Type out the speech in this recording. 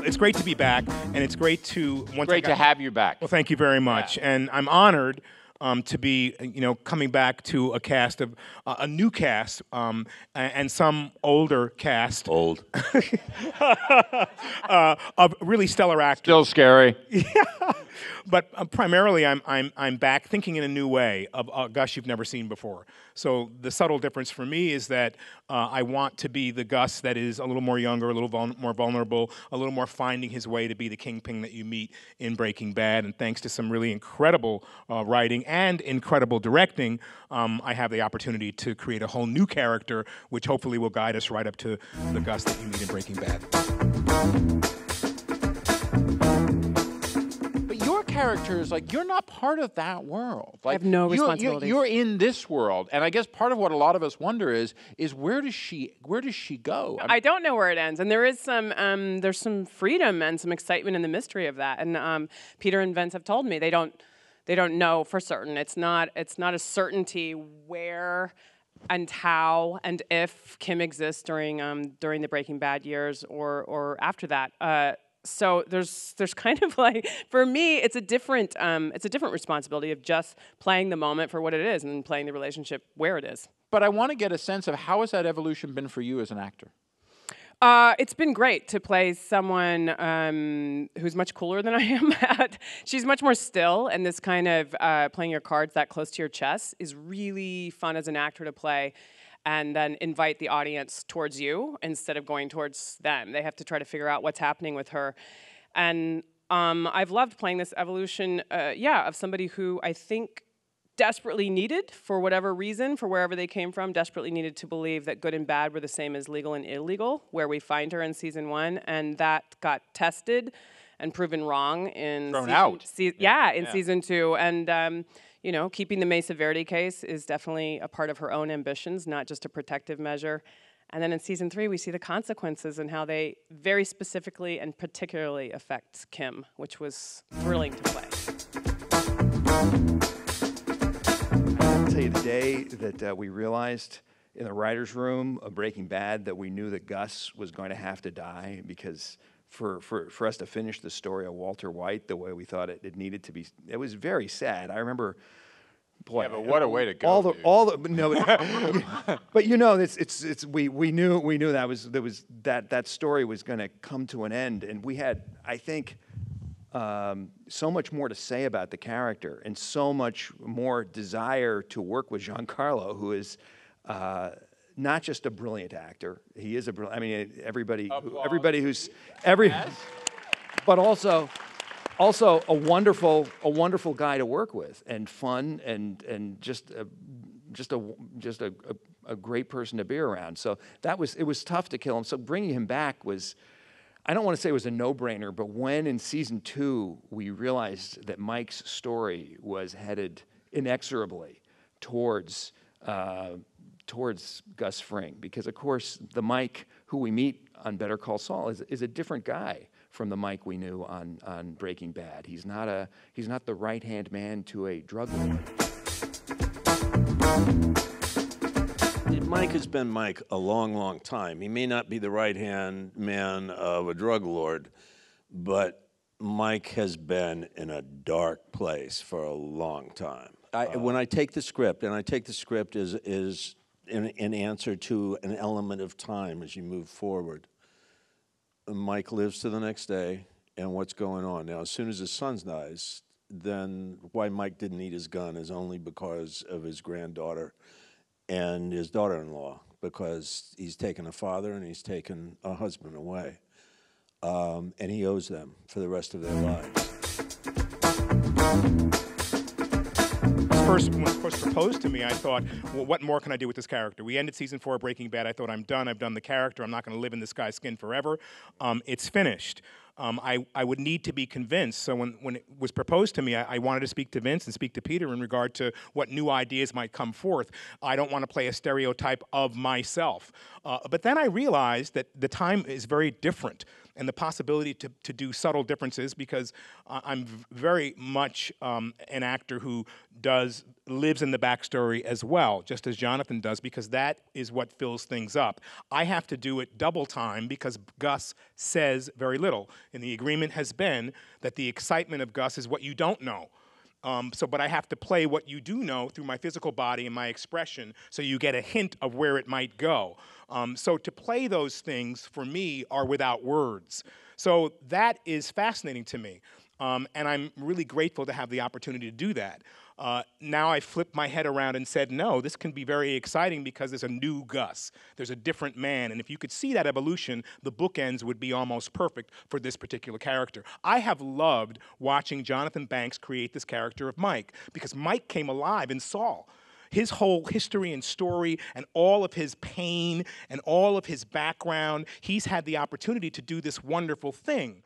it's great to be back, and it's great to Great to have you back. Well, thank you very much, and I'm honored to be, coming back to a cast of a new cast and some older cast. Old. Of really stellar actors. Still scary. But primarily, I'm back thinking in a new way of a Gus you've never seen before. So the subtle difference for me is that I want to be the Gus that is a little more younger, a little more vulnerable, a little more finding his way to be the kingpin that you meet in Breaking Bad. And thanks to some really incredible writing and incredible directing, I have the opportunity to create a whole new character, which hopefully will guide us right up to the Gus that you meet in Breaking Bad. Characters, like, you're not part of that world. Like, I have no responsibilities. You're in this world, and I guess part of what a lot of us wonder is where does she go? I don't know where it ends, and there is some there's some freedom and some excitement in the mystery of that. And Peter and Vince have told me they don't know for certain. It's not a certainty where and how and if Kim exists during the Breaking Bad years or after that. So there's kind of like, for me, it's a different responsibility of just playing the moment for what it is and playing the relationship where it is. But I want to get a sense of how has that evolution been for you as an actor? It's been great to play someone who's much cooler than I am. She's much more still, and this kind of playing your cards that close to your chest is really fun as an actor to play. And then invite the audience towards you instead of going towards them. They have to try to figure out what's happening with her. And I've loved playing this evolution, of somebody who I think desperately needed, for whatever reason, for wherever they came from, desperately needed to believe that good and bad were the same as legal and illegal, where we find her in season 1. And that got tested and proven wrong in season 2. And keeping the Mesa Verde case is definitely a part of her own ambitions, not just a protective measure. And then in season 3, we see the consequences and how they very specifically and particularly affect Kim, which was thrilling to play. I'll tell you, the day that we realized in the writer's room of Breaking Bad that we knew that Gus was going to have to die, because for us to finish the story of Walter White the way we thought it needed to be, it was very sad. I remember, boy, yeah, but what a way to go! But we knew that story was going to come to an end, and we had, I think, so much more to say about the character and so much more desire to work with Giancarlo, who is not just a brilliant actor. He is a brilliant. I mean, everybody but also a wonderful guy to work with, and fun, and just a great person to be around. So it was tough to kill him. So bringing him back was, I don't want to say it was a no-brainer, but when in season 2 we realized that Mike's story was headed inexorably towards Gus Fring, because of course the Mike who we meet on Better Call Saul is a different guy from the Mike we knew on Breaking Bad. He's not the right-hand man to a drug lord. Mike has been Mike a long, long time. He may not be the right-hand man of a drug lord, but Mike has been in a dark place for a long time. When I take the script, and I take the script as an answer to an element of time as you move forward, Mike lives to the next day, and what's going on. Now, as soon as his son dies, then why Mike didn't eat his gun is only because of his granddaughter and his daughter-in-law, because he's taken a father and he's taken a husband away. And he owes them for the rest of their lives. When it was first proposed to me, I thought, well, what more can I do with this character? We ended season 4 of Breaking Bad. I thought, I'm done. I've done the character. I'm not going to live in this guy's skin forever. It's finished. I would need to be convinced. So when it was proposed to me, I wanted to speak to Vince and speak to Peter in regard to what new ideas might come forth. I don't want to play a stereotype of myself. But then I realized that the time is very different, and the possibility to do subtle differences, because I'm very much an actor who does lives in the backstory as well, just as Jonathan does, because that is what fills things up. I have to do it double time because Gus says very little. And the agreement has been that the excitement of Gus is what you don't know. But I have to play what you do know through my physical body and my expression, so you get a hint of where it might go. So to play those things, for me, are without words. So that is fascinating to me. And I'm really grateful to have the opportunity to do that. Now I flipped my head around and said, no, this can be very exciting because there's a new Gus. There's a different man. And if you could see that evolution, the bookends would be almost perfect for this particular character. I have loved watching Jonathan Banks create this character of Mike, because Mike came alive in Saul. His whole history and story and all of his pain and all of his background, he's had the opportunity to do this wonderful thing.